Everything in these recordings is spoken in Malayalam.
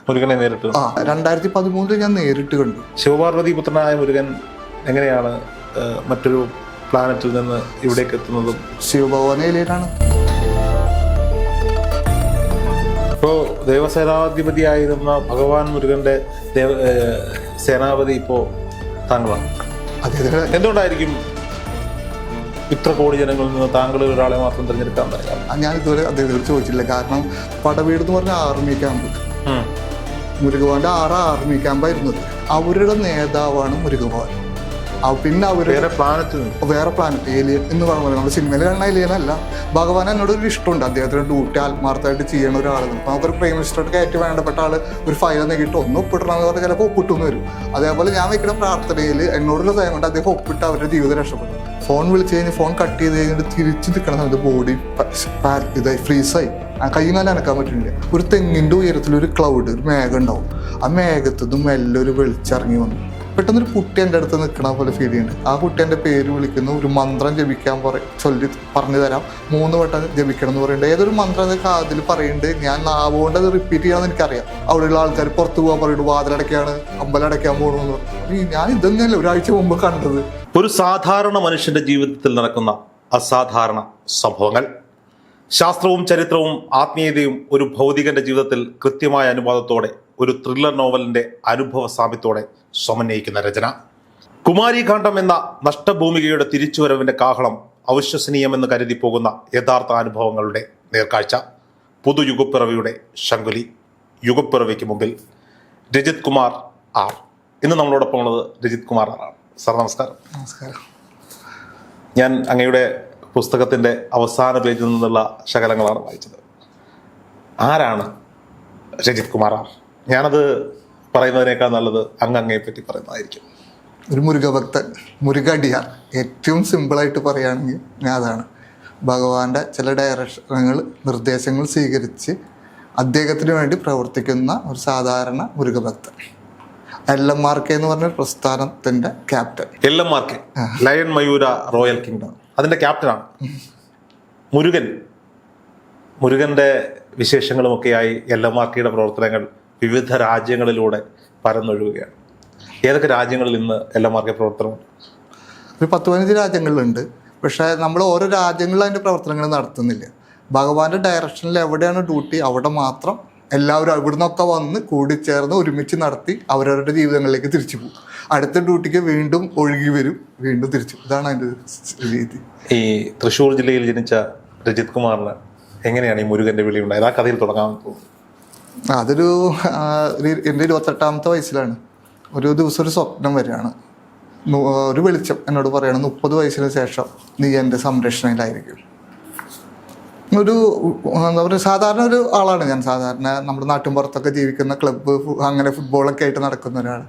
മുരുകനെ നേരിട്ട്? 2013 ഞാൻ നേരിട്ട് കണ്ടു. ശിവപാർവതി പുത്രനായ മുരുകൻ എങ്ങനെയാണ് മറ്റൊരു പ്ലാനറ്റിൽ നിന്ന് ഇവിടേക്ക് എത്തുന്നതും? ശിവഭവനയിലാണ്. ഇപ്പോൾ ദേവസേനാധിപതിയായിരുന്ന ഭഗവാൻ മുരുകന്റെ സേനാപതി ഇപ്പോ താങ്കളാണ്. എന്തുകൊണ്ടായിരിക്കും ഇത്ര കോടി ജനങ്ങളിൽ നിന്ന് താങ്കൾ ഒരാളെ മാത്രം തിരഞ്ഞെടുക്കാൻ പറയാം? ഞാൻ ഇതുവരെ അദ്ദേഹത്തോട് ചോദിച്ചില്ല. കാരണം പടവീട് എന്ന് പറഞ്ഞ ആർമി ക്യാമ്പ്, മുരുകഭവന്റെ 6 ആർമി ക്യാമ്പായിരുന്നത്. അവരുടെ നേതാവാണ് മുരുകഭവൻ. പിന്നെ അവർ വേറെ പ്ലാനറ്റ് ഏലിയൻ എന്ന് പറയുന്നത് നമ്മുടെ സിനിമയിൽ കാണുന്ന ഏലിയൻ അല്ല. ഭഗവാൻ എന്നോട് ഒരു ഇഷ്ടമുണ്ട്. അദ്ദേഹത്തിന് ഡ്യൂട്ടി ആത്മാർത്ഥമായിട്ട് ചെയ്യണ ഒരാളെന്ന്. അപ്പോൾ നമുക്കൊരു പ്രൈം മിനിസ്റ്റർക്ക് ഏറ്റവും വേണ്ടപ്പെട്ട ആൾ ഒരു ഫയൽ നീക്കിയിട്ട് ഒന്ന് ഒപ്പിടണമെന്ന് പറഞ്ഞാൽ ചിലപ്പോൾ ഒപ്പിട്ടെന്ന് വരും. അതേപോലെ ഞാൻ വെക്കുന്ന പ്രാർത്ഥനയിൽ എന്നോടുള്ള സമയം കൊണ്ട് അദ്ദേഹം ഒപ്പിട്ട് അവരുടെ ജീവിതം രക്ഷപ്പെടും. ഫോൺ വിളിച്ച് കഴിഞ്ഞ് ഫോൺ കട്ട് ചെയ്ത് കഴിഞ്ഞിട്ട് തിരിച്ച് നിൽക്കണ സമയത്ത് ബോഡി ഇതായി ഫ്രീസായി, കൈയും കാലം അനക്കാൻ പറ്റുന്നില്ല. ഒരു തെങ്ങിൻ്റെ ഉയരത്തിലൊരു ക്ലൗഡ്, ഒരു മേഘം ഉണ്ടാവും. ആ മേഘത്തുനിന്ന് മെല്ലെ ഒരു വെളിച്ചിറങ്ങി വന്നു. പെട്ടെന്നൊരു കുട്ടി എൻ്റെ അടുത്ത് നിൽക്കണ പോലെ ഫീൽ ചെയ്യുന്നുണ്ട്. ആ കുട്ടി എൻ്റെ പേര് വിളിക്കുന്നു. ഒരു മന്ത്രം ജപിക്കാൻ പറഞ്ഞു തരാം, 3 വട്ടം ജപിക്കണം എന്ന് പറയുന്നുണ്ട്. ഏതൊരു മന്ത്രം കാതിൽ പറയുന്നുണ്ട്. ഞാൻ നാവുകൊണ്ട് അത് റിപ്പീറ്റ് ചെയ്യാമെന്ന് എനിക്കറിയാം. അവിടെയുള്ള ആൾക്കാർ പുറത്ത് പോകാൻ പറയുന്നു, വാതിലടയ്ക്കാണ്, അമ്പലം അടയ്ക്കാൻ പോകണമെന്ന് പറഞ്ഞു. ഞാൻ ഇതന്നെയല്ല ഒരാഴ്ച മുമ്പ് കണ്ടത്. ഒരു സാധാരണ മനുഷ്യന്റെ ജീവിതത്തിൽ നടക്കുന്ന അസാധാരണ സംഭവങ്ങൾ, ശാസ്ത്രവും ചരിത്രവും ആത്മീയതയും ഒരു ഭൗതികന്റെ ജീവിതത്തിൽ കൃത്യമായ അനുവാദത്തോടെ, ഒരു ത്രില്ലർ നോവലിന്റെ അനുഭവ സാമ്യത്തോടെ സമന്വയിക്കുന്ന രചന. കുമാരീകാന്ഡം എന്ന നഷ്ടഭൂമികയുടെ തിരിച്ചുവരവിന്റെ കാഹളം അവിശ്വസനീയമെന്ന് കരുതി പോകുന്ന യഥാർത്ഥ അനുഭവങ്ങളുടെ നേർക്കാഴ്ച. പുതുയുഗപ്പിറവിയുടെ ശങ്കുലി. യുഗപ്പിറവിക്ക് മുമ്പിൽ രജിത് കുമാർ ആർ. ഇന്ന് നമ്മളോടൊപ്പം ഉള്ളത് രജിത് കുമാർ ആറാണ്. സാർ നമസ്കാരം. നമസ്കാരം. ഞാൻ അങ്ങയുടെ പുസ്തകത്തിൻ്റെ അവസാന പേജിൽ നിന്നുള്ള ശകലങ്ങളാണ് വായിച്ചത്. ആരാണ് രജിത് കുമാർ ആർ? ഞാനത് പറയുന്നതിനേക്കാൾ നല്ലത് അങ്ങയെ പറ്റി പറയുന്നതായിരിക്കും. ഒരു മുരുകഭക്തൻ, മുരുകടിയാർ. ഏറ്റവും സിമ്പിളായിട്ട് പറയുകയാണെങ്കിൽ ഞാൻ അതാണ്. ഭഗവാന്റെ ചില ഡയറക്ഷനുകൾ, നിർദ്ദേശങ്ങൾ സ്വീകരിച്ച് അദ്ദേഹത്തിന് വേണ്ടി പ്രവർത്തിക്കുന്ന ഒരു സാധാരണ മുരുകഭക്തൻ. LMRK എന്ന് പറഞ്ഞ പ്രസ്ഥാനത്തിന്റെ captain. LMRK, lion Mayura royal kingdom, അതിന്റെ ക്യാപ്റ്റനാണ് മുരുകന്റെ വിശേഷങ്ങളുമൊക്കെയായി LMRKയുടെ പ്രവർത്തനങ്ങൾ വിവിധ രാജ്യങ്ങളിലൂടെ പരന്നൊഴുകുകയാണ്. ഏതൊക്കെ രാജ്യങ്ങളിൽ ഇന്ന് LMRK പ്രവർത്തനമുണ്ട്? ഒരു 10-15 രാജ്യങ്ങളിലുണ്ട്. പക്ഷേ നമ്മൾ ഓരോ രാജ്യങ്ങളിലും അതിൻ്റെ പ്രവർത്തനങ്ങൾ നടത്തുന്നില്ല. ഭഗവാന്റെ ഡയറക്ഷനിൽ എവിടെയാണ് ഡ്യൂട്ടി അവിടെ മാത്രം എല്ലാവരും ഇവിടെ നിന്നൊക്കെ വന്ന് കൂടിച്ചേർന്ന് ഒരുമിച്ച് നടത്തി അവരവരുടെ ജീവിതങ്ങളിലേക്ക് തിരിച്ചു പോകും. അടുത്ത ഡ്യൂട്ടിക്ക് വീണ്ടും ഒഴുകി വരും, വീണ്ടും തിരിച്ചു. ഇതാണ് അതിൻ്റെ രീതി. ഈ തൃശ്ശൂർ ജില്ലയിൽ ജനിച്ച രജിത് കുമാറിന് എങ്ങനെയാണ് ഈ മുരുകന്റെ വിളി ഉണ്ടായത്? ആ കഥയിൽ തുടങ്ങാൻ തോന്നുന്നു. അതൊരു എൻ്റെ 28ാമത്തെ വയസ്സിലാണ്. ഒരു ദിവസം ഒരു സ്വപ്നം വരികയാണ്. ഒരു വെളിച്ചം എന്നോട് പറയണം, 30 വയസ്സിന് ശേഷം നീ എൻ്റെ സംരക്ഷണയിലായിരിക്കും. ഒരു എന്താ പറയുക, സാധാരണ ഒരു ആളാണ് ഞാൻ. സാധാരണ നമ്മുടെ നാട്ടിൻപുറത്തൊക്കെ ജീവിക്കുന്ന ക്ലബ്ബ്, അങ്ങനെ ഫുട്ബോളൊക്കെ ആയിട്ട് നടക്കുന്ന ഒരാൾ.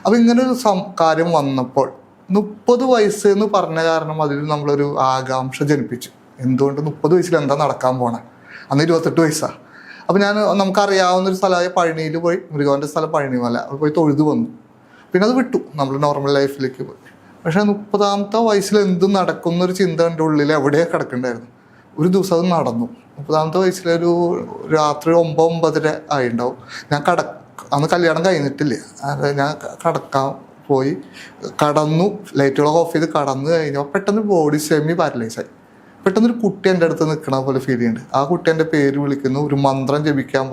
അപ്പോൾ ഇങ്ങനൊരു കാര്യം വന്നപ്പോൾ 30 വയസ്സ് എന്ന് പറഞ്ഞ കാരണം അതിൽ നമ്മളൊരു ആകാംക്ഷ ജനിപ്പിച്ചു. എന്തുകൊണ്ട് 30 വയസ്സിൽ എന്താ നടക്കാൻ പോണേ? അന്ന് 28 വയസ്സാണ്. അപ്പോൾ നമുക്കറിയാവുന്നൊരു സ്ഥലമായ പഴനിയിൽ പോയി, മുരുകൻ്റെ സ്ഥലം പഴനിമല, അവിടെ പോയി തൊഴുതു വന്നു. പിന്നെ അത് വിട്ടു, നമ്മൾ നോർമൽ ലൈഫിലേക്ക് പോയി. പക്ഷേ 30ാമത്തെ വയസ്സിൽ എന്ത് നടക്കുന്നൊരു ചിന്ത എൻ്റെ ഉള്ളിൽ എവിടെയാണ് കിടക്കണ്ടായിരുന്നു. ഒരു ദിവസം അത് നടന്നു. 30ാമത്തെ വയസ്സിലൊരു രാത്രി 9-9:30 ആയിട്ടുണ്ടാവും. അന്ന് കല്യാണം കഴിഞ്ഞിട്ടില്ല. ഞാൻ കടക്കാൻ പോയി, കടന്നു, ലൈറ്റുകളൊക്കെ ഓഫ് ചെയ്ത് കടന്നു കഴിഞ്ഞപ്പോൾ പെട്ടെന്ന് ബോഡി സെമി പാരലൈസായി. പെട്ടെന്നൊരു കുട്ടി എൻ്റെ അടുത്ത് നിൽക്കണ പോലെ ഫീൽ ചെയ്യുന്നുണ്ട്. ആ കുട്ടി എൻ്റെ പേര് വിളിക്കുന്നു. ഒരു മന്ത്രം ജപിക്കാൻ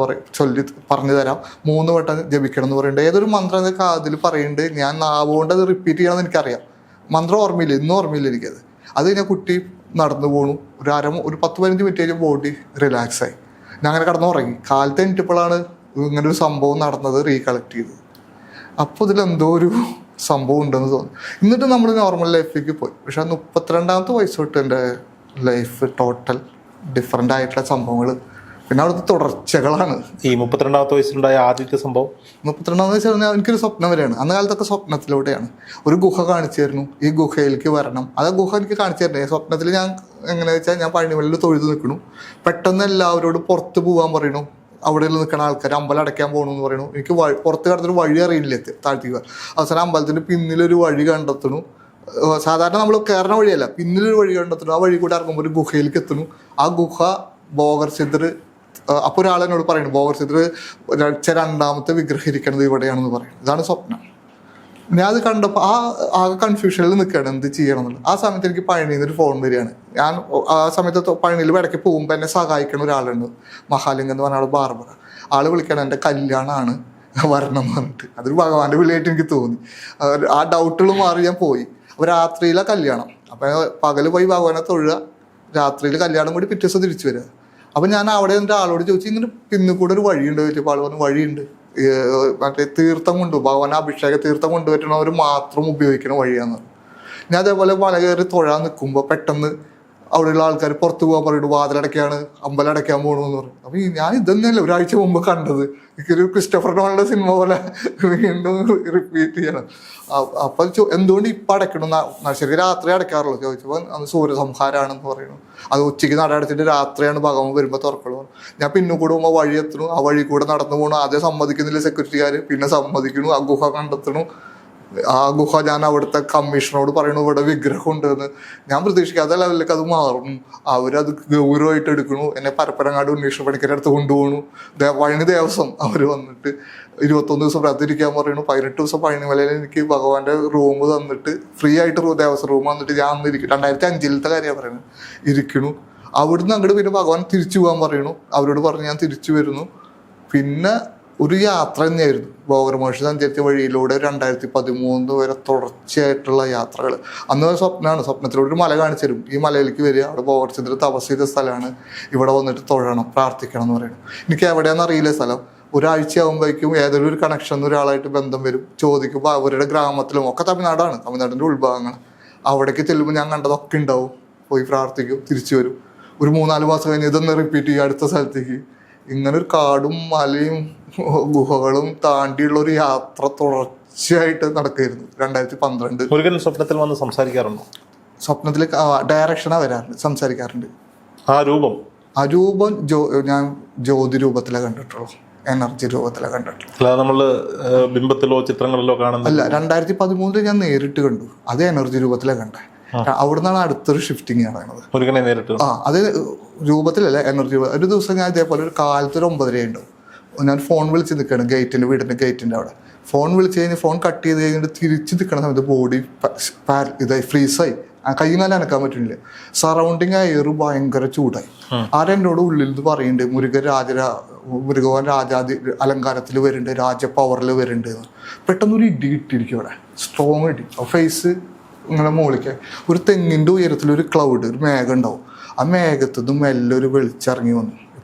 പറഞ്ഞു തരാം, 3 വട്ടം ജപിക്കണം എന്ന് പറയുന്നുണ്ട്. ഏതൊരു മന്ത്രം കാതിൽ പറയുന്നുണ്ട്. ഞാൻ നാവുകൊണ്ട് അത് റിപ്പീറ്റ് ചെയ്യണമെന്ന് എനിക്കറിയാം. മന്ത്രം ഓർമ്മയില്ല, ഇന്നും ഓർമ്മയില്ല എനിക്കത്. അത് കഴിഞ്ഞാൽ കുട്ടി നടന്നു പോണു. ഒരു 10-15 മിനിറ്റ് കഴിഞ്ഞ് ബോഡി റിലാക്സായി. ഞാൻ അങ്ങനെ കിടന്നുറങ്ങി. കാലത്ത് എണീറ്റപ്പോഴാണ് ഇങ്ങനൊരു സംഭവം നടന്നത് റീകളക്ട് ചെയ്തത്. അപ്പോൾ ഇതിലെന്തോ ഒരു സംഭവം ഉണ്ടെന്ന് തോന്നി. എന്നിട്ട് നമ്മൾ നോർമൽ ലൈഫിലേക്ക് പോയി. പക്ഷെ 32ാമത്തെ വയസ്സ് തൊട്ട് എൻ്റെ ലൈഫ് ടോട്ടൽ ഡിഫറെൻ്റ് ആയിട്ടുള്ള സംഭവങ്ങൾ, പിന്നെ അവിടുത്തെ തുടർച്ചകളാണ്. ഈ 32ാമത്തെ വയസ്സിലുണ്ടായ ആദ്യത്തെ സംഭവം, 32ാമത്തെ വയസ്സ് പറഞ്ഞാൽ എനിക്കൊരു സ്വപ്നം വരെയാണ്. അന്ന് കാലത്തൊക്കെ സ്വപ്നത്തിലൂടെയാണ്. ഒരു ഗുഹ കാണിച്ചു തരുന്നു, ഈ ഗുഹയിലേക്ക് വരണം. അത് ഗുഹ എനിക്ക് കാണിച്ചു തരണേ. സ്വപ്നത്തിൽ ഞാൻ എങ്ങനെയാ വെച്ചാൽ ഞാൻ പഴനിമലയിൽ തൊഴുതു നിൽക്കണു. പെട്ടെന്ന് എല്ലാവരോടും പുറത്ത് പോകാൻ പറയണു. അവിടെ നിൽക്കുന്ന ആൾക്കാർ അമ്പലം അടയ്ക്കാൻ പോകണമെന്ന് പറയണു. എനിക്ക് പുറത്ത് കിടന്നൊരു വഴി അറിയില്ല താഴ്ത്തിക്ക്. അവസാനം അമ്പലത്തിൻ്റെ പിന്നിലൊരു വഴി കണ്ടെത്തണു. സാധാരണ നമ്മൾ കയറുന്ന വഴിയല്ല, പിന്നിലൊരു വഴി കണ്ടെത്തുന്നു. ആ വഴി കൂടെ ഇറങ്ങുമ്പോൾ ഒരു ഗുഹയിലേക്ക് എത്തുന്നു. ആ ഗുഹ ബോഗർ സിദ്ധർ അപ്പോൾ ഒരാൾ എന്നോട് പറയുന്നത് ബോഗർസിദ്ധർ രണ്ടാമത്തെ വിഗ്രഹം ഇരിക്കണത് ഇവിടെയാണെന്ന് പറയുന്നത്. ഇതാണ് സ്വപ്നം. ഞാൻ അത് കണ്ടപ്പോൾ ആകെ കൺഫ്യൂഷനിൽ നിൽക്കുകയാണ് എന്ത് ചെയ്യണം എന്നുള്ളത്. ആ സമയത്ത് എനിക്ക് പഴനിയിൽ നിന്ന് ഒരു ഫോൺ വരികയാണ്. ഞാൻ ആ സമയത്ത് പഴനിയിൽ ഇടയ്ക്ക് പോകുമ്പോൾ എന്നെ സഹായിക്കുന്ന ഒരാളുണ്ട്, മഹാലിംഗം എന്ന് പറഞ്ഞ ആൾ ബാർബറ. ആൾ വിളിക്കണം എൻ്റെ കല്യാണമാണ് വരണം എന്ന് പറഞ്ഞിട്ട്. അതൊരു ഭഗവാന്റെ വിളിയായിട്ട് എനിക്ക് തോന്നി. ആ ഡൗട്ടുകൾ മാറി ഞാൻ പോയി. അപ്പോൾ രാത്രിയിലെ കല്യാണം. അപ്പം പകല് പോയി ഭഗവാനെ തൊഴുക, രാത്രിയിൽ കല്യാണം കൂടി പിറ്റേ ദിവസം തിരിച്ചു വരിക. അപ്പം ഞാൻ അവിടെ എൻ്റെ ആളോട് ചോദിച്ചു ഇങ്ങനെ പിന്നിൽ കൂടെ ഒരു വഴിയുണ്ട് ചോദിച്ചപ്പോൾ ആൾ പറഞ്ഞു വഴിയുണ്ട്, മറ്റേ തീർത്ഥം ഭഗവാൻ അഭിഷേക തീർത്ഥം കൊണ്ടുവരുന്നവർ മാത്രം ഉപയോഗിക്കുന്ന വഴിയാന്ന്. ഞാൻ അതേപോലെ മല കയറി തൊഴാൻ നിൽക്കുമ്പോൾ പെട്ടെന്ന് അവിടെയുള്ള ആൾക്കാർ പുറത്ത് പോകാൻ പറയുന്നു വാതിലടയ്ക്കാണ്, അമ്പലം അടയ്ക്കാൻ പോകണമെന്ന് പറഞ്ഞു. അപ്പം ഞാൻ ഇതൊന്നുമല്ല ഒരാഴ്ച മുമ്പ് കണ്ടത്. എനിക്കൊരു ക്രിസ്റ്റഫർ നോളന്റെ സിനിമ പോലെ വീണ്ടും റിപ്പീറ്റ് ചെയ്യണം. അപ്പം എന്തുകൊണ്ട് ഇപ്പം അടയ്ക്കണം? ശരി രാത്രി അടയ്ക്കാറുള്ളൂ ചോദിച്ചപ്പോൾ അന്ന് സൂര്യസംഹാരമാണെന്ന് പറയുന്നു. അത് ഉച്ചയ്ക്ക് നട അടച്ചിട്ട് രാത്രിയാണ് ഭഗവാൻ വരുമ്പോൾ തുറക്കുള്ളൂ. ഞാൻ പിന്നെ കൂടെ പോകുമ്പോൾ വഴി എത്തണു, ആ വഴി കൂടെ നടന്നു പോകണു. ആദ്യം സമ്മതിക്കുന്നില്ല സെക്യൂരിറ്റിക്കാർ, പിന്നെ സമ്മതിക്കണു. ആ ഗുഹ കണ്ടെത്തണു. ആ ഗുഹ ഞാൻ അവിടുത്തെ കമ്മീഷനോട് പറയണു ഇവിടെ വിഗ്രഹം ഉണ്ടെന്ന്. ഞാൻ പ്രതീക്ഷിക്കാത്ത ലെവലിലേക്ക് അത് മാറും. അവരത് ഗൗരവമായിട്ട് എടുക്കണു. എന്നെ പരപ്പനങ്ങാട് ഉണ്ണീഷ് പണിക്കരുടെ അടുത്ത് കൊണ്ടുപോകണു. പഴനി ദേവസ്വം അവർ വന്നിട്ട് 21 ദിവസം പ്രാർത്ഥിക്കാൻ പറയണു. 18 ദിവസം പഴനിമലയിൽ എനിക്ക് ഭഗവാന്റെ റൂം തന്നിട്ട് ഫ്രീ ആയിട്ട് ദേവസ്വം റൂം വന്നിട്ട് ഞാൻ അന്ന് ഇരിക്കും. 2005 കാര്യമാണ് പറയുന്നത്. ഇരിക്കണു. അവിടുന്ന് അങ്ങോട്ട് പിന്നെ ഭഗവാൻ തിരിച്ചു പോകാൻ പറയണു. അവരോട് പറഞ്ഞ് ഞാൻ തിരിച്ചു വരുന്നു. പിന്നെ ഒരു യാത്ര തന്നെയായിരുന്നു. ബോഗർ മഹർഷി സഞ്ചരിച്ച വഴിയിലൂടെ 2013 വരെ തുടർച്ചയായിട്ടുള്ള യാത്രകൾ. അന്ന് സ്വപ്നമാണ്. സ്വപ്നത്തിലൂടെ ഒരു മല കാണിച്ചു തരും. ഈ മലയിലേക്ക് വരിക, അവിടെ ബോഗർസിദ്ധർ തപസ് ചെയ്ത സ്ഥലമാണ്, ഇവിടെ വന്നിട്ട് തൊഴണം, പ്രാർത്ഥിക്കണം എന്ന് പറയുന്നത്. എനിക്ക് എവിടെയാണെന്ന് അറിയില്ല സ്ഥലം. ഒരാഴ്ച ആകുമ്പോഴേക്കും ഏതൊരു ഒരു കണക്ഷൻ ഒരാളായിട്ട് ബന്ധം വരും. ചോദിക്കുമ്പോൾ അവരുടെ ഗ്രാമത്തിലും ഒക്കെ തമിഴ്നാടാണ്, തമിഴ്നാടിൻ്റെ ഉൾഭാഗങ്ങൾ. അവിടേക്ക് ചെല്ലുമ്പോൾ ഞാൻ കണ്ടതൊക്കെ ഉണ്ടാവും. പോയി പ്രാർത്ഥിക്കും, തിരിച്ചു വരും. ഒരു 3-4 മാസം കഴിഞ്ഞ് ഇതൊന്ന് റിപ്പീറ്റ് ചെയ്യുക അടുത്ത സ്ഥലത്തേക്ക്. ഇങ്ങനെ ഒരു കാടും മലയും ഗുഹകളും താണ്ടിയുള്ള ഒരു യാത്ര തുടർച്ചയായിട്ട് നടക്കുകയായിരുന്നു. 2012 മുരുകൻ സ്വപ്നത്തിൽ വന്ന് സംസാരിക്കാറുണ്ടോ? സ്വപ്നത്തിൽ ഡയറക്ഷനാ വരാറുണ്ട്, സംസാരിക്കാറുണ്ട്. ആ രൂപം ഞാൻ ജ്യോതി രൂപത്തിലാണ് കണ്ടിട്ടുള്ളൂ, എനർജി രൂപത്തിലാണ് കണ്ടിട്ടുള്ളൂ. അല്ലാതെ നമ്മള് ബിംബത്തിലോ ചിത്രങ്ങളിലോ കാണുന്നില്ല. അല്ല, 2013 ഞാൻ നേരിട്ട് കണ്ടു. അത് എനർജി രൂപത്തിലാണ് കണ്ടത്. അവിടുന്നാണ് അടുത്തൊരു ഷിഫ്റ്റിങ് നടക്കുന്നത്. മുരുകനെ നേരിട്ട് അത് രൂപത്തിലല്ല, എനർജി. ഒരു ദിവസം ഞാൻ ഇതേപോലെ ഒരു കാലത്ത് ഒരു 9:30 ഉണ്ടാവും. ഞാൻ ഫോൺ വിളിച്ച് നിൽക്കുകയാണ് വീടിൻ്റെ ഗേറ്റിൻ്റെ അവിടെ. ഫോൺ വിളിച്ച് കഴിഞ്ഞ് ഫോൺ കട്ട് ചെയ്ത് കഴിഞ്ഞിട്ട് തിരിച്ച് നിൽക്കുന്ന സമയത്ത് ബോഡി ഇതായി ഫ്രീസായി, കൈകാലം അനക്കാൻ പറ്റുന്നില്ല. സറൗണ്ടിങ് എയർ ഭയങ്കര ചൂടായി. ആരെന്നോട് ഉള്ളിൽ നിന്ന് പറയുന്നുണ്ട് മുരുകൻ രാജാതി അലങ്കാരത്തിൽ വരുന്നുണ്ട്, രാജ പവറിൽ വരുന്നുണ്ട്. പെട്ടെന്നൊരു ഇടി കിട്ടിയിരിക്കും അവിടെ, സ്ട്രോങ് ഇടി. ഫേസ് ഇങ്ങനെ മോളിക്ക് ഒരു തെങ്ങിൻ്റെ ഉയരത്തിലൊരു ക്ലൗഡ്, ഒരു മേഘം ഉണ്ടാവും. ആ മേഘത്തുനിന്ന് മെല്ലെ ഒരു വെളിച്ചിറങ്ങി വന്നു.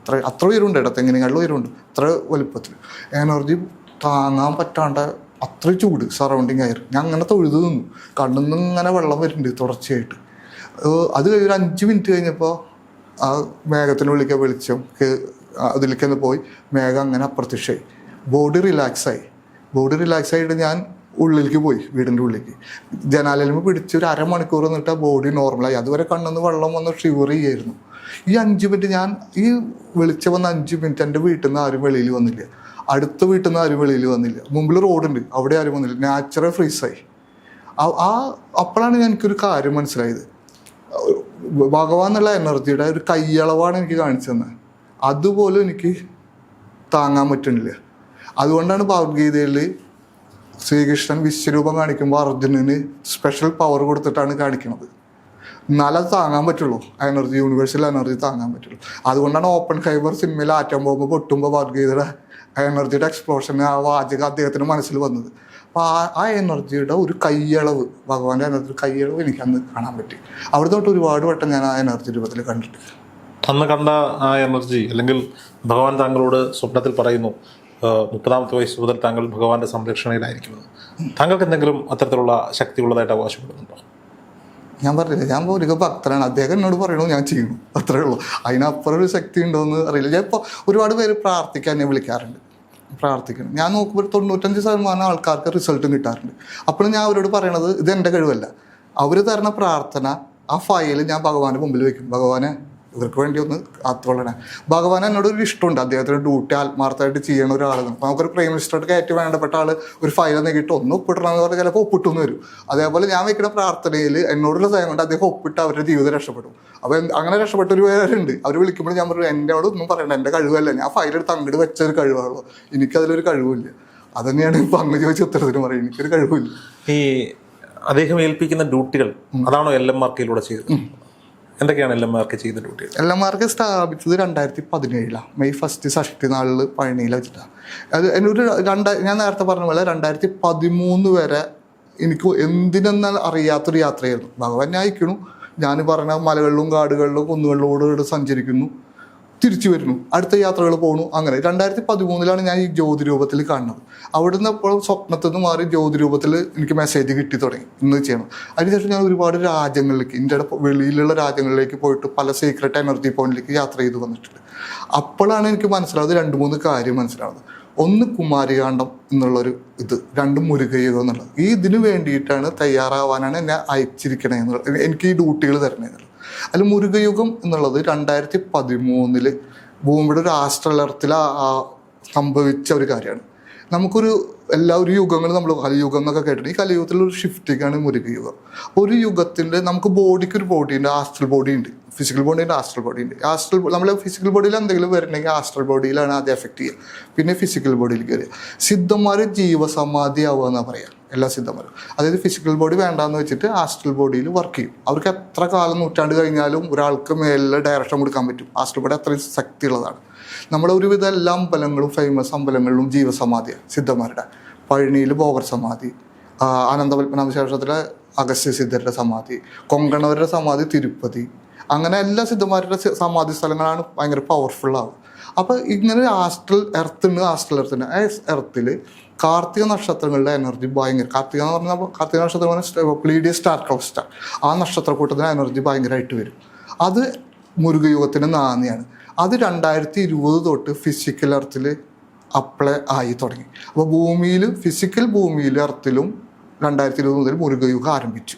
അത്ര ഉയരമുണ്ട് കേട്ടോ, തെങ്ങിനെക്കാളും ഉയരമുണ്ട്. അത്ര വലുപ്പത്തിൽ എനർജി താങ്ങാൻ പറ്റാണ്ട് അത്ര ചൂട്, സറൗണ്ടിങ് ആയിരുന്നു. ഞാൻ അങ്ങനെ തൊഴുതു നിന്നു. കണ്ണിൽ നിന്ന് ഇങ്ങനെ വെള്ളം വരുന്നുണ്ട് തുടർച്ചയായിട്ട്. അത് കഴിഞ്ഞൊരു 5 മിനിറ്റ് കഴിഞ്ഞപ്പോൾ ആ മേഘത്തിനുള്ളിലേക്ക് വെളിച്ചം അതിലേക്കൊന്ന് പോയി മേഘം അങ്ങനെ അപ്രത്യക്ഷമായി. ബോഡി റിലാക്സ് ആയിട്ട് ഞാൻ ഉള്ളിലേക്ക് പോയി, വീടിൻ്റെ ഉള്ളിലേക്ക്. ജനാലയിൽ പിടിച്ച് ഒരു അരമണിക്കൂർ നിന്നിട്ട് ആ ബോഡി നോർമലായി. അതുവരെ കണ്ണിന്ന് വെള്ളം വന്ന് ഷിവർ ചെയ്യായിരുന്നു. ഈ 5 മിനിറ്റ് ഈ വെളിച്ചം വന്ന 5 മിനിറ്റ് എൻ്റെ വീട്ടിൽ നിന്ന് ആരും വെളിയിൽ വന്നില്ല, അടുത്ത വീട്ടിൽ നിന്ന് ആരും വെളിയിൽ വന്നില്ല. മുമ്പിൽ റോഡുണ്ട്, അവിടെ ആരും വന്നില്ല. നാച്ചുറൽ ഫ്രീസായി. അപ്പോഴാണ് എനിക്കൊരു കാര്യം മനസ്സിലായത്. ഭഗവാൻ എന്നുള്ള എനർജിയുടെ ഒരു കയ്യളവാണ് എനിക്ക് കാണിച്ചു തന്നെ. അതുപോലും എനിക്ക് താങ്ങാൻ പറ്റുന്നില്ല. അതുകൊണ്ടാണ് ഭഗവത്ഗീതയിൽ ശ്രീകൃഷ്ണൻ വിശ്വരൂപം കാണിക്കുമ്പോൾ അർജുനന് സ്പെഷ്യൽ പവർ കൊടുത്തിട്ടാണ് കാണിക്കുന്നത്. എന്നാലത് താങ്ങാൻ പറ്റുള്ളൂ, എനർജി, യൂണിവേഴ്സൽ എനർജി താങ്ങാൻ പറ്റുള്ളൂ. അതുകൊണ്ടാണ് ഓപ്പൺ ഹൈബർ സിനിമയിൽ ആറ്റം ബോംബ് പൊട്ടുമ്പോൾ ഭഗവത്ഗീതയുടെ എനർജിയുടെ എക്സ്പ്ലോഷൻ ആ വാചകം അദ്ദേഹത്തിന് മനസ്സിൽ വന്നത്. അപ്പോൾ ആ എനർജിയുടെ ഒരു കയ്യളവ്, ഭഗവാന്റെ എനർജി കയ്യളവ് എനിക്ക് അന്ന് കാണാൻ പറ്റി. അവിടെ തൊട്ട് ഒരുപാട് വട്ടം ഞാൻ ആ എനർജി രൂപത്തിൽ കണ്ടിട്ട്. അന്ന് കണ്ട ആ എനർജി, അല്ലെങ്കിൽ ഭഗവാൻ താങ്കളോട് സ്വപ്നത്തിൽ പറയുന്നു 30ാമത്തെ വയസ്സ് മുതൽ താങ്കൾ ഭഗവാന്റെ സംരക്ഷണയിലായിരിക്കുന്നത്. താങ്കൾക്ക് എന്തെങ്കിലും അത്തരത്തിലുള്ള ശക്തി ഉള്ളതായിട്ട് അവകാശപ്പെടുന്നുണ്ടോ? ഞാൻ പറഞ്ഞില്ല, ഞാൻ ഒരു ഭക്തനാണ്. അദ്ദേഹം എന്നോട് പറയണു, ഞാൻ ചെയ്യണു, അത്രേ ഉള്ളൂ. അതിനപ്പുറം ഒരു ശക്തി ഉണ്ടോയെന്ന് അറിയില്ല. ഞാൻ ഇപ്പോൾ ഒരുപാട് പേര് പ്രാർത്ഥിക്കാൻ എന്നെ വിളിക്കാറുണ്ട്, പ്രാർത്ഥിക്കണം. ഞാൻ നോക്കുമ്പോൾ 95% ആൾക്കാർക്ക് റിസൾട്ടും കിട്ടാറുണ്ട്. അപ്പോഴും ഞാൻ അവരോട് പറയണത് ഇത് എൻ്റെ കഴിവല്ല. അവർ തരുന്ന പ്രാർത്ഥന, ആ ഫയൽ ഞാൻ ഭഗവാന്റെ മുമ്പിൽ വെക്കും. ഭഗവാനെ ഇവർക്ക് വേണ്ടി ഒന്ന് കാത്തോളണേ. ഭഗവാൻ എന്നോട് ഒരു ഇഷ്ടമുണ്ട്, അദ്ദേഹത്തിൻ്റെ ഡ്യൂട്ടി ആത്മാർത്ഥമായിട്ട് ചെയ്യണ ഒരാളെന്ന്. അപ്പോൾ നമുക്കൊരു പ്രൈം മിനിസ്റ്റർക്ക് ഏറ്റവും വേണ്ടപ്പെട്ട ആൾ ഒരു ഫയൽ നീക്കിയിട്ട് ഒന്ന് ഒപ്പിടണമെന്ന് പറഞ്ഞാൽ ചിലപ്പോൾ ഒപ്പിട്ടെന്ന് വരും. അതേപോലെ ഞാൻ വെക്കുന്ന പ്രാർത്ഥനയിൽ എന്നോടുള്ള സ്നേഹം കൊണ്ട് അദ്ദേഹം ഒപ്പിട്ട് അവരുടെ ജീവിതം രക്ഷപ്പെടും. അപ്പോൾ അങ്ങനെ രക്ഷപ്പെട്ടൊരു പേരുണ്ട്. അവർ വിളിക്കുമ്പോൾ ഞാൻ പറയും എന്നോട് ഒന്നും പറയണ്ട, എൻ്റെ കഴിവല്ല, ഞാൻ ഫയലെടുത്ത് അങ്ങോട്ട് വെച്ചൊരു കഴിവാണല്ലോ, എനിക്കതിലൊരു കഴിവില്ല. അത് തന്നെയാണ് ഇപ്പം അങ്ങ് ചോദിച്ച ഉത്തരത്തിന് പറയും, എനിക്കൊരു കഴിവില്ല. ഈ അദ്ദേഹം ഏൽപ്പിക്കുന്ന ഡ്യൂട്ടികൾ അതാണോ LMRKയിലൂടെ ചെയ്തത്? എന്തൊക്കെയാണ് LMRK ചെയ്ത ഡ്യൂട്ടികൾ? LMRK സ്ഥാപിച്ചത് 2017 മെയ് 1 ഷഷ്ടി നാളിൽ പഴനിയിൽ വെച്ചിട്ടാണ്. അത് എന്നൊരു ഞാൻ നേരത്തെ പറഞ്ഞ പോലെ 2013 വരെ എനിക്ക് എന്തിനെന്നാൽ അറിയാത്തൊരു യാത്രയായിരുന്നു. ഭഗവാൻ ഞാൻ അയക്കണു, ഞാൻ പറഞ്ഞ മലകളിലും കാടുകളിലും കുന്നുകളിലൂടെ സഞ്ചരിക്കുന്നു, തിരിച്ചു വരുന്നു, അടുത്ത യാത്രകൾ പോകണു. അങ്ങനെ 2013 ഞാൻ ഈ ജ്യോതിരൂപത്തിൽ കാണുന്നത്. അവിടുന്ന് ഇപ്പോൾ സ്വപ്നത്തിൽ നിന്ന് മാറി ജ്യോതിരൂപത്തിൽ എനിക്ക് മെസ്സേജ് കിട്ടി തുടങ്ങി ഇന്ന് ചെയ്യണം. അതിനുശേഷം ഞാൻ ഒരുപാട് രാജ്യങ്ങളിലേക്ക്, ഇന്ത്യയുടെ വെളിയിലുള്ള രാജ്യങ്ങളിലേക്ക് പോയിട്ട് പല സീക്രട്ട് എനർജി പോയിന്റിലേക്ക് യാത്ര ചെയ്ത് വന്നിട്ടുണ്ട്. അപ്പോഴാണ് എനിക്ക് മനസ്സിലാവുന്നത് 2-3 കാര്യം മനസ്സിലാവുന്നത്. ഒന്ന് കുമാരികാണ്ഡം എന്നുള്ളൊരു ഇത്, 2 മുരുകയുഗം എന്നുള്ളത്. ഈ ഇതിന് വേണ്ടിയിട്ടാണ് തയ്യാറാവാനാണ് എന്നെ അയച്ചിരിക്കണേ എന്നുള്ളത്, എനിക്ക് ഈ ഡ്യൂട്ടികൾ തരണേ. അതിൽ മുരുകയുഗം എന്നുള്ളത് 2013 ഭൂമിയുടെ ഒരു ആസ്ട്രലർത്തിൽ സംഭവിച്ച ഒരു കാര്യമാണ്. നമുക്കൊരു ഒരു യുഗങ്ങൾ നമ്മൾ കലിയുഗം എന്നൊക്കെ കേട്ടിട്ടുണ്ട്. ഈ കലിയുഗത്തിലൊരു ഷിഫ്റ്റിങ്ങാണ് മുരുകയുഗം. ഒരു യുഗത്തിൻ്റെ നമുക്ക് ബോഡിക്ക് ഒരു ബോഡി ഉണ്ട്, ആസ്ട്രൽ ബോഡി ഉണ്ട്, ഫിസിക്കൽ ബോഡി ഉണ്ട്, ആസ്ട്രൽ ബോഡി ഉണ്ട്. നമ്മളെ ഫിസിക്കൽ ബോഡിയിൽ എന്തെങ്കിലും വരണമെങ്കിൽ ആസ്ട്രൽ ബോഡിയിലാണ് ആദ്യം എഫക്റ്റ് ചെയ്യുക, പിന്നെ ഫിസിക്കൽ ബോഡിയിലേക്ക് വരിക. സിദ്ധന്മാർ ജീവസമാധി ആവുക എന്നാണ് പറയുക എല്ലാ സിദ്ധന്മാരും. അതായത് ഫിസിക്കൽ ബോഡി വേണ്ടാന്ന് വെച്ചിട്ട് ആസ്ട്രൽ ബോഡിയിൽ വർക്ക് ചെയ്യും. അവർക്ക് എത്ര കാലം നൂറ്റാണ്ട് കഴിഞ്ഞാലും ഒരാൾക്ക് മേലെ ഡയറക്ഷൻ കൊടുക്കാൻ പറ്റും. ആസ്ട്രൽ ബോഡി അത്രയും ശക്തിയുള്ളതാണ്. നമ്മുടെ ഒരുവിധ എല്ലാ അമ്പലങ്ങളും ഫേമസ് അമ്പലങ്ങളിലും ജീവസമാധിയാണ് സിദ്ധന്മാരുടെ. പഴനിയിൽ ഭോഗർ സമാധി, അനന്തപത്മനാഭ ക്ഷേത്രത്തിലെ അഗസ്ത്യ സിദ്ധരുടെ സമാധി, കൊങ്കണവരുടെ സമാധി തിരുപ്പതി, അങ്ങനെ എല്ലാ സിദ്ധന്മാരുടെ സമാധി സ്ഥലങ്ങളാണ് ഭയങ്കര പവർഫുള്ളാവുക. അപ്പോൾ ഇങ്ങനെ എർത്തുണ്ട്, ആസ്ട്രൽ എർത്തുണ്ട്. ആ എർത്തിൽ കാർത്തിക നക്ഷത്രങ്ങളുടെ എനർജി ഭയങ്കര, കാർത്തിക എന്ന് പറഞ്ഞാൽ കാർത്തിക നക്ഷത്രം പ്ലീഡിയസ് സ്റ്റാർ ക്ലസ്റ്റർ, ആ നക്ഷത്രക്കൂട്ടത്തിന് എനർജി ഭയങ്കരമായിട്ട് വരും. അത് മുരുകയുഗത്തിൻ്റെ നാന്ദിയാണ്. അത് 2020 തൊട്ട് ഫിസിക്കൽ എർത്തിൽ അപ്ലൈ ആയി തുടങ്ങി. അപ്പോൾ ഭൂമിയിൽ ഫിസിക്കൽ ഭൂമിയിൽ എർത്തിലും 2020 മുതൽ മുരുകയുഗം ആരംഭിച്ചു.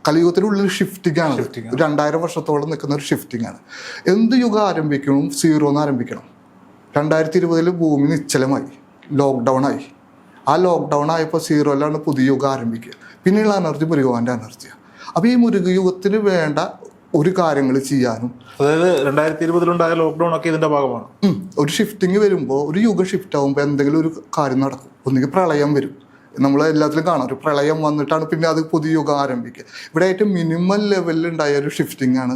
കലിയുഗത്തിനുള്ളിൽ ഷിഫ്റ്റിംഗ് ആണ്. 2000 വർഷത്തോളം നിൽക്കുന്ന ഒരു ഷിഫ്റ്റിംഗ് ആണ്. എന്ത് യുഗം ആരംഭിക്കണം? 0 ആരംഭിക്കണം. 2020 ഭൂമി നിശ്ചലമായി, ലോക്ക്ഡൗൺ ആയി. ആ ലോക്ക്ഡൗൺ ആയപ്പോൾ 0 പുതിയ യുഗം ആരംഭിക്കുക. പിന്നെയുള്ള എനർജി മുരുകൻ്റെ എനർജിയാണ്. അപ്പോൾ ഈ മുരുകയുഗത്തിന് വേണ്ട ഒരു കാര്യങ്ങൾ ചെയ്യാനും, അതായത് 2020 ലോക്ക്ഡൗൺ ഒക്കെ ഇതിന്റെ ഭാഗമാണ്. ഒരു ഷിഫ്റ്റിംഗ് വരുമ്പോൾ, ഒരു യുഗം ഷിഫ്റ്റ് ആകുമ്പോൾ എന്തെങ്കിലും ഒരു കാര്യം നടക്കും. ഒന്നുകിൽ പ്രളയം വരും, നമ്മൾ എല്ലാത്തിലും കാണാം, ഒരു പ്രളയം വന്നിട്ടാണ് പിന്നെ അത് പുതിയ യുഗം ആരംഭിക്കുക. ഇവിടെ ഏറ്റവും മിനിമം ലെവലിൽ ഉണ്ടായ ഒരു ഷിഫ്റ്റിംഗ് ആണ്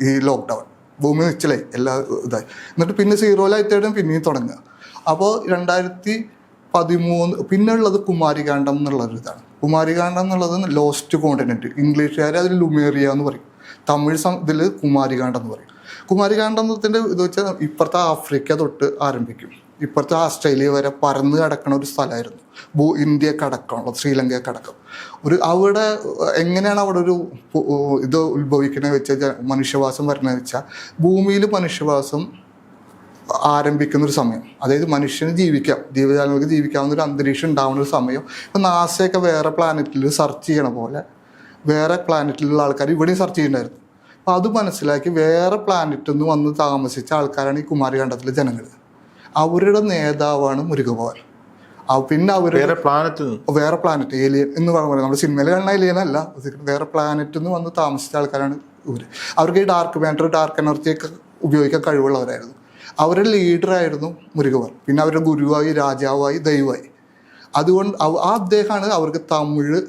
ഈ ലോക്ക്ഡൗൺ. ഭൂമി നിശ്ചലായി, എല്ലാ ഇതായി, എന്നിട്ട് പിന്നെ 0 പിന്നെയും തുടങ്ങുക. അപ്പോൾ 2013 പിന്നെ ഉള്ളത് കുമാരികാണ്ഡം എന്നുള്ളൊരു ഇതാണ്. കുമാരികാണ്ഡം എന്നുള്ളത് ലോസ്റ്റ് കോണ്ടിനെന്റ്, ഇംഗ്ലീഷുകാർ അതിൽ ലുമേറിയ എന്ന് പറയും, തമിഴ് ഇതിൽ കുമാരികാണ്ഡം എന്ന് പറയും. കുമാരികാണ്ഡത്തിൻ്റെ ഇത് വെച്ചാൽ ഇപ്പുറത്തെ ആഫ്രിക്ക തൊട്ട് ആരംഭിക്കും, ഇപ്പുറത്തെ ഓസ്ട്രേലിയ വരെ പരന്ന് കിടക്കുന്ന ഒരു സ്ഥലമായിരുന്നു. ഇന്ത്യയൊക്കെ അടക്കമുള്ളത്, ശ്രീലങ്കയൊക്കെ അടക്കം. അവിടെ എങ്ങനെയാണ് അവിടെ ഒരു ഇത് ഉത്ഭവിക്കുന്നത് വെച്ചാൽ, മനുഷ്യവാസം വരുന്നത് വെച്ചാൽ, ഭൂമിയിൽ മനുഷ്യവാസം ആരംഭിക്കുന്നൊരു സമയം, അതായത് മനുഷ്യന് ജീവിക്കാം, ജീവജാലങ്ങൾക്ക് ജീവിക്കാവുന്ന ഒരു അന്തരീക്ഷം ഉണ്ടാവുന്ന ഒരു സമയം. ഇപ്പം നാസയൊക്കെ വേറെ പ്ലാനറ്റിൽ സെർച്ച് ചെയ്യണ പോലെ വേറെ പ്ലാനറ്റിലുള്ള ആൾക്കാർ ഇവിടെയും സെർച്ച് ചെയ്യുന്നുണ്ടായിരുന്നു. അപ്പോൾ അത് മനസ്സിലാക്കി വേറെ പ്ലാനറ്റിൽ നിന്ന് വന്ന് താമസിച്ച ആൾക്കാരാണ് ഈ കുമാരികാണ്ഡത്തിലെ ജനങ്ങൾ. അവരുടെ നേതാവാണ് മുരുകഭവൻ. പിന്നെ അവർ വേറെ പ്ലാനറ്റ് ഏലിയൻ എന്ന് പറയുന്നത്, നമ്മുടെ സിനിമയിൽ കാണുന്ന ഏലിയൻ അല്ല, വേറെ പ്ലാനറ്റിൽ നിന്ന് വന്ന് താമസിച്ച ആൾക്കാരാണ് ഇവർ. അവർക്ക് ഈ ഡാർക്ക് മാറ്റർ, ഡാർക്ക് എനർജിയൊക്കെ ഉപയോഗിക്കാൻ കഴിവുള്ളവരായിരുന്നു. അവരുടെ ലീഡറായിരുന്നു മുരുകഭവൻ. പിന്നെ അവരുടെ ഗുരുവായി, രാജാവായി, ദൈവമായി. അതുകൊണ്ട് അദ്ദേഹമാണ് അവർക്ക് തമിഴ്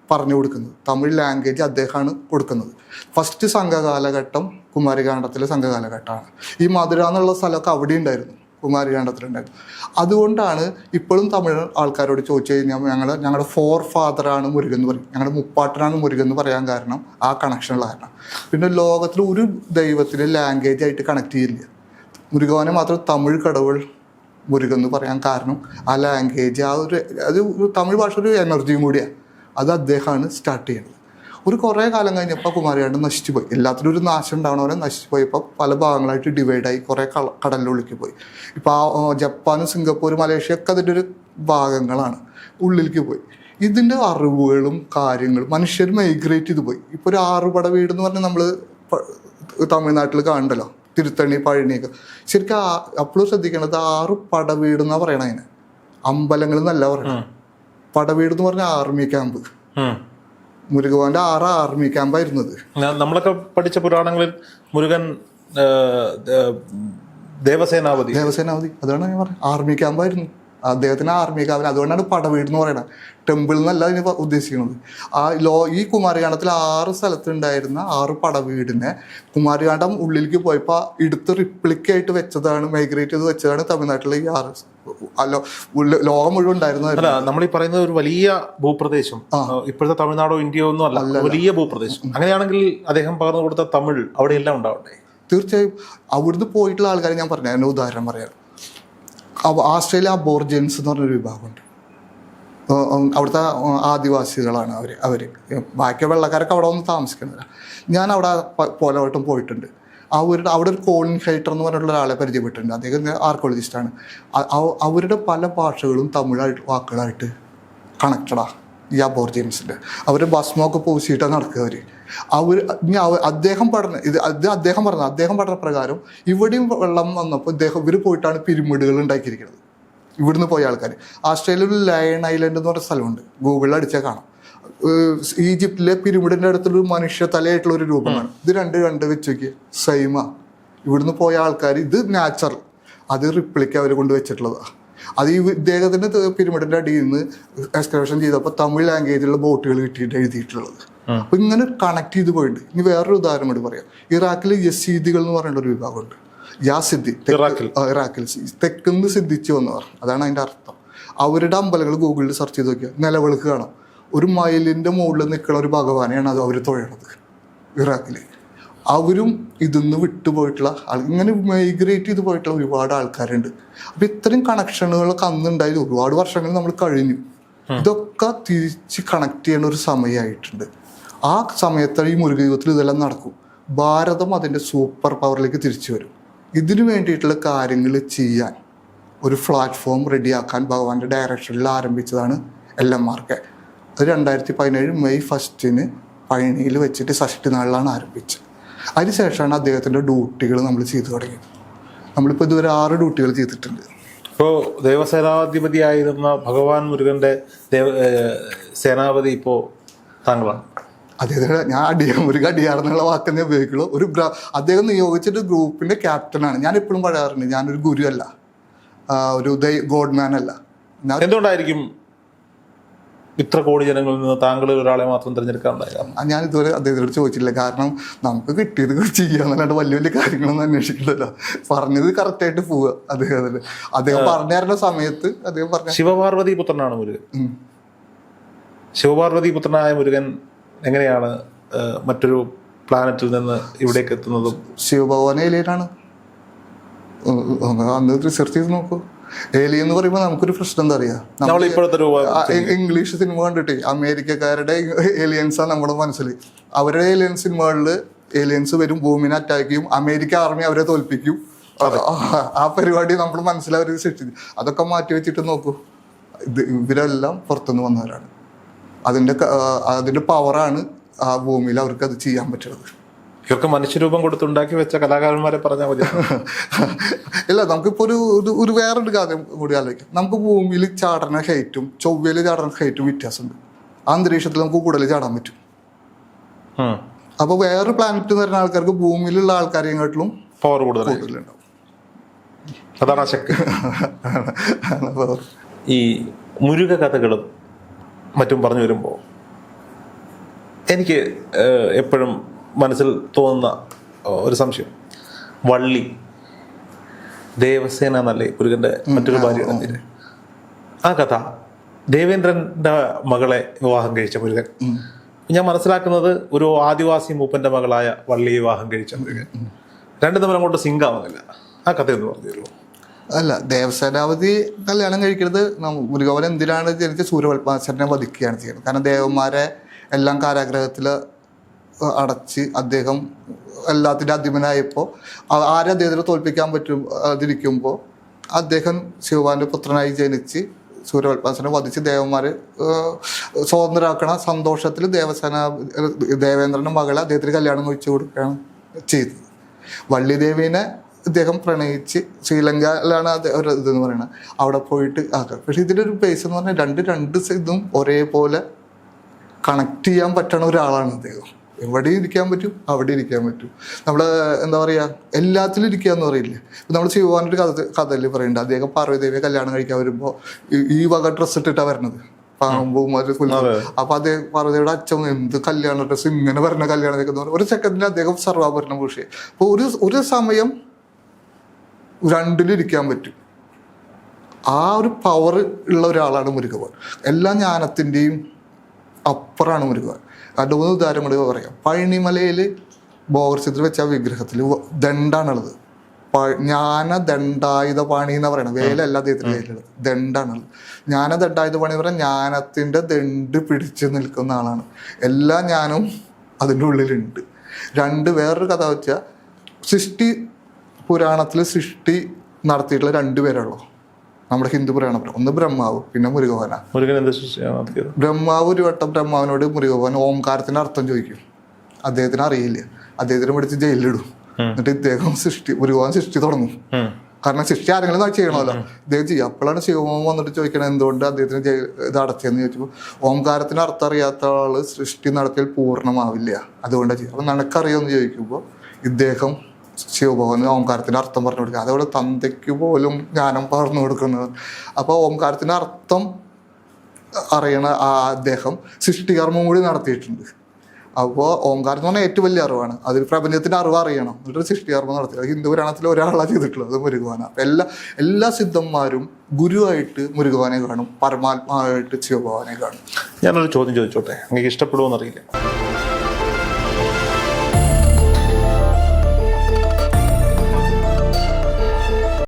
പറഞ്ഞു കൊടുക്കുന്നത്, തമിഴ് ലാംഗ്വേജ് അദ്ദേഹമാണ് കൊടുക്കുന്നത്. ഫസ്റ്റ് സംഘകാലഘട്ടം കുമാരികാണ്ഡത്തിലെ സംഘകാലഘട്ടമാണ്. ഈ മധുര എന്നുള്ള സ്ഥലമൊക്കെ അവിടെ ഉണ്ടായിരുന്നു, കുമാരികാണ്ഡത്തിലുണ്ടായിരുന്നു. അതുകൊണ്ടാണ് ഇപ്പോഴും തമിഴ് ആൾക്കാരോട് ചോദിച്ചു കഴിഞ്ഞാൽ ഞങ്ങളുടെ ഫോർ ഫാദറാണ് മുരുകൻ എന്ന് പറയും, ഞങ്ങളുടെ മുപ്പാട്ടനാണ് മുരുകൻ എന്ന് പറയാൻ കാരണം ആ കണക്ഷനുള്ള കാരണം. പിന്നെ ലോകത്തിൽ ഒരു ദൈവത്തിന് ലാംഗ്വേജ് ആയിട്ട് കണക്ട് ചെയ്യില്ല. മുരുകനെ മാത്രം തമിഴ് കടവുൾ മുരുകൻ എന്ന് പറയാൻ കാരണം ആ ലാംഗ്വേജ്, അത് തമിഴ് ഭാഷ ഒരു എനർജിയും കൂടിയാണ്. അത് അദ്ദേഹമാണ് സ്റ്റാർട്ട് ചെയ്യുന്നത്. കുറേ കാലം കഴിഞ്ഞപ്പോൾ കുമാരികാണ്ഡം നശിച്ചു പോയി. എല്ലാത്തിനും ഒരു നാശം ഉണ്ടാവണവരെ നശിച്ചു പോയപ്പോൾ പല ഭാഗങ്ങളായിട്ട് ഡിവൈഡായി, കുറേ കടലിനുള്ളിലേക്ക് പോയി. ഇപ്പോൾ ജപ്പാനും സിംഗപ്പൂരും മലേഷ്യ ഒക്കെ അതിൻ്റെ ഒരു ഭാഗങ്ങളാണ്, ഉള്ളിലേക്ക് പോയി. ഇതിൻ്റെ അറിവുകളും കാര്യങ്ങളും മനുഷ്യർ മൈഗ്രേറ്റ് ചെയ്ത് പോയി. ഇപ്പോൾ ഒരു 6 പട വീട് എന്ന് പറഞ്ഞാൽ നമ്മൾ തമിഴ്നാട്ടിൽ കാണണ്ടല്ലോ, തിരുത്തണി, പഴനിയൊക്കെ. ശരിക്കും അപ്പോഴും ശ്രദ്ധിക്കേണ്ടത് 6 പടവീട് എന്നാ പറയണ അതിന്, അമ്പലങ്ങൾ എന്നല്ല പറയണത്. പടവീട് എന്ന് പറഞ്ഞ ആർമി ക്യാമ്പ്. മുരുകന്റെ 6 ആർമി ക്യാമ്പായിരുന്നത്. നമ്മളൊക്കെ പഠിച്ച പുരാണങ്ങളിൽ മുരുകൻ ദേവസേനാപതി, അതാണ് ഞാൻ പറഞ്ഞത്, ആർമി ക്യാമ്പായിരുന്നു അദ്ദേഹത്തിന്. ആർമി ക്യാമ്പിൽ അതുകൊണ്ടാണ് പടവീട് എന്ന് പറയുന്നത്, ടെമ്പിൾ എന്നല്ല അതിന് ഉദ്ദേശിക്കുന്നത്. ഈ കുമാരകാണ്ഡത്തിൽ 6 സ്ഥലത്തുണ്ടായിരുന്ന 6 പടവീടിനെ കുമാരകാണ്ഡം ഉള്ളിലേക്ക് പോയപ്പോൾ എടുത്ത് റിപ്ലിക്കായിട്ട് വെച്ചതാണ്, മൈഗ്രേറ്റ് ചെയ്ത് വെച്ചതാണ് തമിഴ്നാട്ടിലെ ഈ 6. ലോകം മുഴുവൻ ഉണ്ടായിരുന്നതല്ല. നമ്മൾ ഈ പറയുന്നത് ഒരു വലിയ ഭൂപ്രദേശം, ഇപ്പോഴത്തെ തമിഴ്നാടോ ഇന്ത്യയോ ഒന്നും അല്ല, വലിയ ഭൂപ്രദേശം. അങ്ങനെയാണെങ്കിൽ അദ്ദേഹം പകർന്നു കൊടുത്ത തമിഴ് അവിടെയെല്ലാം ഉണ്ടാവട്ടെ. തീർച്ചയായും അവിടുന്ന് പോയിട്ടുള്ള ആൾക്കാരെ ഞാൻ പറഞ്ഞു, അതിൻ്റെ ഉദാഹരണം പറയാം. ആസ്ട്രേലിയ അബോർജിൻസ് എന്ന് പറഞ്ഞൊരു വിഭാഗമുണ്ട്. അവിടുത്തെ ആദിവാസികളാണ് അവർ. ബാക്കി വെള്ളക്കാരൊക്കെ അവിടെ വന്ന് താമസിക്കുന്നില്ല. ഞാൻ അവിടെ പലവട്ടം പോയിട്ടുണ്ട്. അവിടെ ഒരു കോളിൻ ഹൈറ്റർ എന്ന് പറഞ്ഞിട്ടുള്ള ഒരാളെ പരിചയപ്പെട്ടിട്ടുണ്ട്. അദ്ദേഹം ആർക്കോളജിസ്റ്റാണ്. അവരുടെ പല ഭാഷകളും തമിഴായിട്ട് വാക്കുകളായിട്ട് കണക്റ്റഡാണ് ഈ അബോർജിൻസിൻ്റെ. അവർ ഭസ്മൊക്കെ പൂശിയിട്ടാണ് നടക്കുക. അദ്ദേഹം പഠന പ്രകാരം ഇവിടെയും വെള്ളം വന്നപ്പോൾ ഇവർ പോയിട്ടാണ് പിരമിഡുകൾ ഉണ്ടാക്കിയിരിക്കുന്നത്. ഇവിടുന്ന് പോയ ആൾക്കാർ. ആസ്ട്രേലിയയിൽ ലയൺ ഐലൻഡ് എന്ന് പറഞ്ഞ സ്ഥലമുണ്ട്, ഗൂഗിളിൽ അടിച്ചാൽ കാണാം. ഈജിപ്തിലെ പിരമിഡിന്റെ അടുത്തൊരു മനുഷ്യ തലയായിട്ടുള്ള ഒരു രൂപമാണ്. ഇത് രണ്ട് വെച്ച് നോക്കിയ സൈമ. ഇവിടുന്ന് പോയ ആൾക്കാർ, ഇത് നാച്ചുറൽ, അത് റിപ്ലിക്ക അവർ കൊണ്ട് വെച്ചിട്ടുള്ളതാണ്. അത് ഈ ഇദ്ദേഹത്തിന്റെ പിരമിഡിന്റെ അടിയിൽ നിന്ന് എക്സ്കവേഷൻ ചെയ്തപ്പോൾ തമിഴ് ലാംഗ്വേജിലുള്ള ബോട്ടുകൾ കിട്ടിയിട്ട് എഴുതിയിട്ടുള്ളത്. അപ്പൊ ഇങ്ങനെ കണക്ട് ചെയ്ത് പോയിട്ടുണ്ട്. ഇനി വേറൊരു ഉദാഹരണം കൂടി പറയാം. ഇറാഖിൽ യസീദികൾ എന്ന് പറയുന്ന ഒരു വിഭാഗമുണ്ട്. യാസിദ്ദി, ഇറാഖിൽ തെക്കുന്ന് സിദ്ധിച്ചു എന്ന് പറഞ്ഞു, അതാണ് അതിന്റെ അർത്ഥം. അവരുടെ അമ്പലങ്ങൾ ഗൂഗിളിൽ സെർച്ച് ചെയ്ത് നോക്കിയാൽ നിലവിളക്ക് കാണാം. ഒരു മയിലിന്റെ മുകളിൽ നിൽക്കുന്ന ഒരു ഭഗവാനെയാണ് അത് അവർ തൊഴണത് ഇറാഖിൽ. അവരും ഇതിന്ന് വിട്ടുപോയിട്ടുള്ള ഇങ്ങനെ മൈഗ്രേറ്റ് ചെയ്ത് പോയിട്ടുള്ള ഒരുപാട് ആൾക്കാരുണ്ട്. അപ്പൊ ഇത്രയും കണക്ഷനുകളൊക്കെ അന്നുണ്ടായത് ഒരുപാട് വർഷങ്ങൾ നമ്മൾ കഴിഞ്ഞു. ഇതൊക്കെ തിരിച്ച് കണക്ട് ചെയ്യേണ്ട ഒരു സമയമായിട്ടുണ്ട്. ആ സമയത്ത് ഈ മുരുകയുഗത്തിൽ ഇതെല്ലാം നടക്കും. ഭാരതം അതിൻ്റെ സൂപ്പർ പവറിലേക്ക് തിരിച്ചു വരും. ഇതിനു വേണ്ടിയിട്ടുള്ള കാര്യങ്ങൾ ചെയ്യാൻ ഒരു പ്ലാറ്റ്ഫോം റെഡിയാക്കാൻ ഭഗവാന്റെ ഡയറക്ഷനിൽ ആരംഭിച്ചതാണ് LMRK. അത് 2017 മെയ് 1 പഴനിയിൽ വെച്ചിട്ട് ഷഷ്ടി നാളിലാണ് ആരംഭിച്ചത്. അതിനുശേഷമാണ് അദ്ദേഹത്തിൻ്റെ ഡ്യൂട്ടികൾ നമ്മൾ ചെയ്തു തുടങ്ങിയത്. നമ്മളിപ്പോൾ ഇതുവരെ 6 ഡ്യൂട്ടികൾ ചെയ്തിട്ടുണ്ട്. ഇപ്പോൾ ദേവസേനാധിപതിയായിരുന്ന ഭഗവാൻ മുരുകന്റെ സേനാപതി ഇപ്പോൾ താങ്കളാണ്. അദ്ദേഹത്തിന് ഞാൻ മുരുക അടിയാർന്നുള്ള വാക്കെന്നേ ഉപയോഗിക്കുള്ളൂ. അദ്ദേഹം നിയോഗിച്ചിട്ട് ഗ്രൂപ്പിന്റെ ക്യാപ്റ്റനാണ്. ഞാൻ എപ്പോഴും പറയാറുണ്ട്, ഞാനൊരു ഗുരു അല്ല, ഒരു ഗോഡ്മാൻ അല്ല. എന്തുകൊണ്ടായിരിക്കും ഇത്ര കോടി ജനങ്ങളിൽ നിന്ന് താങ്കൾ ഒരാളെ മാത്രം തിരഞ്ഞെടുക്കാറുണ്ടായത്? ഞാൻ ഇതുവരെ അദ്ദേഹത്തോട് ചോദിച്ചില്ല. കാരണം നമുക്ക് കിട്ടിയത് ചെയ്യാന്നല്ലാണ്ട് വലിയ വലിയ കാര്യങ്ങളൊന്നും അന്വേഷിക്കണ്ടല്ലോ. പറഞ്ഞത് കറക്റ്റായിട്ട് പോവുക. അദ്ദേഹം പറഞ്ഞു തരുന്ന സമയത്ത് അദ്ദേഹം പറഞ്ഞു. ശിവപാർവതി പുത്രനാണ് മുരുകൻ. ശിവപാർവതി പുത്രനായ മുരുകൻ എങ്ങനെയാണ് മറ്റൊരു പ്ലാനറ്റിൽ നിന്ന് ഇവിടേക്ക് എത്തുന്നതും? ശിവഭഗവാൻ ഏലിയനാണ്. അന്ന് റിസർച്ച് ചെയ്ത് നോക്കൂ. ഏലിയൻ എന്ന് പറയുമ്പോൾ നമുക്കൊരു പ്രശ്നം എന്താ അറിയാ, ഇംഗ്ലീഷ് സിനിമ കണ്ടിട്ട് അമേരിക്കക്കാരുടെ ഏലിയൻസാണ് നമ്മുടെ മനസ്സിൽ. അവരുടെ ഏലിയൻ സിനിമകളിൽ ഏലിയൻസ് വരും, ഭൂമിനെ അറ്റാക്ക് ചെയ്യും, അമേരിക്ക ആർമി അവരെ തോൽപ്പിക്കും. ആ പരിപാടി നമ്മുടെ മനസ്സിൽ അവർ സൃഷ്ടിച്ചു. അതൊക്കെ മാറ്റി വെച്ചിട്ട് നോക്കൂ, ഇവരെല്ലാം പുറത്തുനിന്ന് വന്നവരാണ്. അതിന്റെ പവറാണ് ആ ഭൂമിയിൽ അവർക്ക് അത് ചെയ്യാൻ പറ്റുന്നത്. ഇവർക്ക് മനുഷ്യരൂപം കൊടുത്തുണ്ടാക്കി വെച്ച കലാകാരന്മാരെ പറഞ്ഞാൽ മതി. ഇല്ല, നമുക്കിപ്പോ ഒരു വേറൊരു കാര്യം കൂടി ആലോചിക്കാം. നമുക്ക് ഭൂമിയിൽ ചാടുന്ന ഹൈറ്റും ചൊവ്വയിൽ ചാടുന്ന ഹൈറ്റും വ്യത്യാസമുണ്ട്. അന്തരീക്ഷത്തിൽ നമുക്ക് കൂടുതൽ ചാടാൻ പറ്റും. അപ്പൊ വേറെ പ്ലാനറ്റ് എന്ന് പറയുന്ന ആൾക്കാർക്ക് ഭൂമിയിലുള്ള ആൾക്കാരെക്കാട്ടിലും പവർ കൂടുതലുണ്ടാവും. അതാണ് ആ ശക്തി. ഈ മുരുക കഥകളും മറ്റും പറഞ്ഞു വരുമ്പോൾ എനിക്ക് എപ്പോഴും മനസ്സിൽ തോന്നുന്ന ഒരു സംശയം, വള്ളി ദേവസേന എന്നല്ലേ മുരുകന്റെ മറ്റൊരു ഭാര്യയുടെ ആ കഥ, ദേവേന്ദ്രന്റെ മകളെ വിവാഹം കഴിച്ച മുരുകൻ. ഞാൻ മനസ്സിലാക്കുന്നത് ഒരു ആദിവാസി മൂപ്പന്റെ മകളായ വള്ളി വിവാഹം കഴിച്ച മുരുകൻ. രണ്ടു തമ്മിൽ അങ്ങോട്ട് സിങ്കാവുന്നില്ല. ആ കഥ എന്ന് പറഞ്ഞു തരുമോ? അല്ല, ദേവസേനാപതി കല്യാണം കഴിക്കുന്നത് മുരുകവൻ എന്തിനാണ് ജനിച്ച സൂര്യവൽപ്പാസനെ വധിക്കുകയാണ് ചെയ്യുന്നത്. കാരണം ദേവന്മാരെ എല്ലാം കാരാഗ്രഹത്തിൽ അടച്ച് അദ്ദേഹം എല്ലാത്തിൻ്റെ അധിപനായപ്പോൾ ആരെ അദ്ദേഹത്തിന് തോൽപ്പിക്കാൻ പറ്റാതിരിക്കുമ്പോൾ അദ്ദേഹം ശിവപാന്റെ പുത്രനായി ജനിച്ച് സൂര്യവൽപ്പാസനെ വധിച്ച് ദേവന്മാരെ സ്വതന്ത്രരാക്കണ സന്തോഷത്തിൽ ദേവേന്ദ്രന്റെ മകളെ അദ്ദേഹത്തിന് കല്യാണം കഴിച്ചു കൊടുക്കുകയാണ് ചെയ്തത്. വള്ളിദേവീനെ ഇദ്ദേഹം പ്രണയിച്ച് ശ്രീലങ്കയിലാണ് ഒരു ഇതെന്ന് പറയുന്നത്, അവിടെ പോയിട്ട് ആക്കുക. പക്ഷെ ഇതിൻ്റെ ഒരു ബേസ് എന്ന് പറഞ്ഞാൽ രണ്ട് ഇതും ഒരേപോലെ കണക്ട് ചെയ്യാൻ പറ്റണ ഒരാളാണ് അദ്ദേഹം. എവിടെ ഇരിക്കാൻ പറ്റും, അവിടെ ഇരിക്കാൻ പറ്റും. നമ്മൾ എന്താ പറയുക, എല്ലാത്തിലും ഇരിക്കുക എന്ന് പറയില്ലേ. നമ്മൾ ശിവഭഗവാനൊരു കഥയിൽ പറയുന്നുണ്ട്, അദ്ദേഹം പാർവ്വതീദേവിയെ കല്യാണം കഴിക്കാൻ വരുമ്പോൾ ഈ വക ഡ്രസ്സ് ഇട്ടിട്ടാണ് വരുന്നത്, പാമ്പും അപ്പൊ അദ്ദേഹം പാർവതിയുടെ അച്ഛൻ എന്ത് കല്യാണ ഡ്രസ്സ് ഇങ്ങനെ പറഞ്ഞ കല്യാണം എന്ന് പറഞ്ഞാൽ ഒരു സെക്കൻഡിൽ അദ്ദേഹം സർവാഭരണം പൂശി. അപ്പൊ ഒരു സമയം രണ്ടിലിരിക്കാൻ പറ്റും. ആ ഒരു പവർ ഉള്ള ഒരാളാണ് മുരുകൻ. എല്ലാ ജ്ഞാനത്തിൻ്റെയും അപ്പുറമാണ് മുരുകൻ. രണ്ട് ഉദാഹരണങ്ങൾ പറയാം. പഴനിമലയിൽ ബോഗർച്ചത്തിൽ വെച്ച വിഗ്രഹത്തിൽ ദണ്ടാണുള്ളത്. ജ്ഞാന ദണ്ഡായുധ പാണി എന്ന് പറയണം. വേലല്ല അദ്ദേഹത്തിന് വേലുള്ളത്, ദണ്ടാണുള്ളത്. ജ്ഞാന ദണ്ഡായുധ പാണി എന്ന് പറഞ്ഞാൽ ജ്ഞാനത്തിൻ്റെ ദണ്ട് പിടിച്ച് നിൽക്കുന്ന ആളാണ്. എല്ലാ ജ്ഞാനവും അതിൻ്റെ ഉള്ളിലുണ്ട്. വേറൊരു കഥ വെച്ചാൽ, സൃഷ്ടി പുരാണത്തിൽ സൃഷ്ടി നടത്തിയിട്ടുള്ള 2 പേരുള്ളൂ നമ്മുടെ ഹിന്ദു പുരാണം. ഒന്ന് ബ്രഹ്മാവ്, പിന്നെ മുരുകഭവന. ബ്രഹ്മാവ് ഒരു വട്ടം ബ്രഹ്മാവിനോട് മുരുകഭവൻ ഓംകാരത്തിന്റെ അർത്ഥം ചോദിക്കും. അദ്ദേഹത്തിന് അറിയില്ല. അദ്ദേഹത്തിനെ പിടിച്ച് ജയിലിലിടും. എന്നിട്ട് ഇദ്ദേഹം മുരുകഭവൻ സൃഷ്ടി തുടങ്ങും. കാരണം സൃഷ്ടി ആരെങ്കിലും ചെയ്യണമല്ലോ, ഇദ്ദേഹം ചെയ്യും. അപ്പോഴാണ് ശിവമോഹൻ വന്നിട്ട് ചോദിക്കണത് എന്തുകൊണ്ട് അദ്ദേഹത്തിന് ഇത് അടച്ചതെന്ന് ചോദിച്ചപ്പോൾ, ഓംകാരത്തിന് അർത്ഥം അറിയാത്ത ആള് സൃഷ്ടി നടത്തിയാൽ പൂർണ്ണമാവില്ല, അതുകൊണ്ടാണ് ചെയ്യുക. അപ്പൊ നിനക്കറിയാമെന്ന് ചോദിക്കുമ്പോൾ ഇദ്ദേഹം ശിവഭഗവാന് ഓംകാരത്തിന്റെ അർത്ഥം പറഞ്ഞു കൊടുക്കുക. അതേപോലെ തന്തയ്ക്ക് പോലും ജ്ഞാനം പറഞ്ഞു കൊടുക്കുന്നത്. അപ്പോൾ ഓംകാരത്തിന്റെ അർത്ഥം അറിയണ അദ്ദേഹം സൃഷ്ടികർമ്മം കൂടി നടത്തിയിട്ടുണ്ട്. അപ്പോൾ ഓംകാരം എന്ന് പറഞ്ഞാൽ ഏറ്റവും വലിയ അറിവാണ്. അതിൽ പ്രപഞ്ചത്തിന്റെ അറിവ് അറിയണം, എന്നിട്ട് സൃഷ്ടികർമ്മം നടത്തി. ഹിന്ദു പുരാണത്തിൽ ഒരാളാണ് ചെയ്തിട്ടുള്ളത്, അത് മുരുകവാന. അപ്പം എല്ലാ സിദ്ധന്മാരും ഗുരുവായിട്ട് മുരുകവാനെ കാണും, പരമാത്മാവായിട്ട് ശിവഭഗവാനെ കാണും. ഞാനൊരു ചോദ്യം ചോദിച്ചോട്ടെ, നിങ്ങൾക്ക് ഇഷ്ടപ്പെടുമോ എന്നറിയില്ല.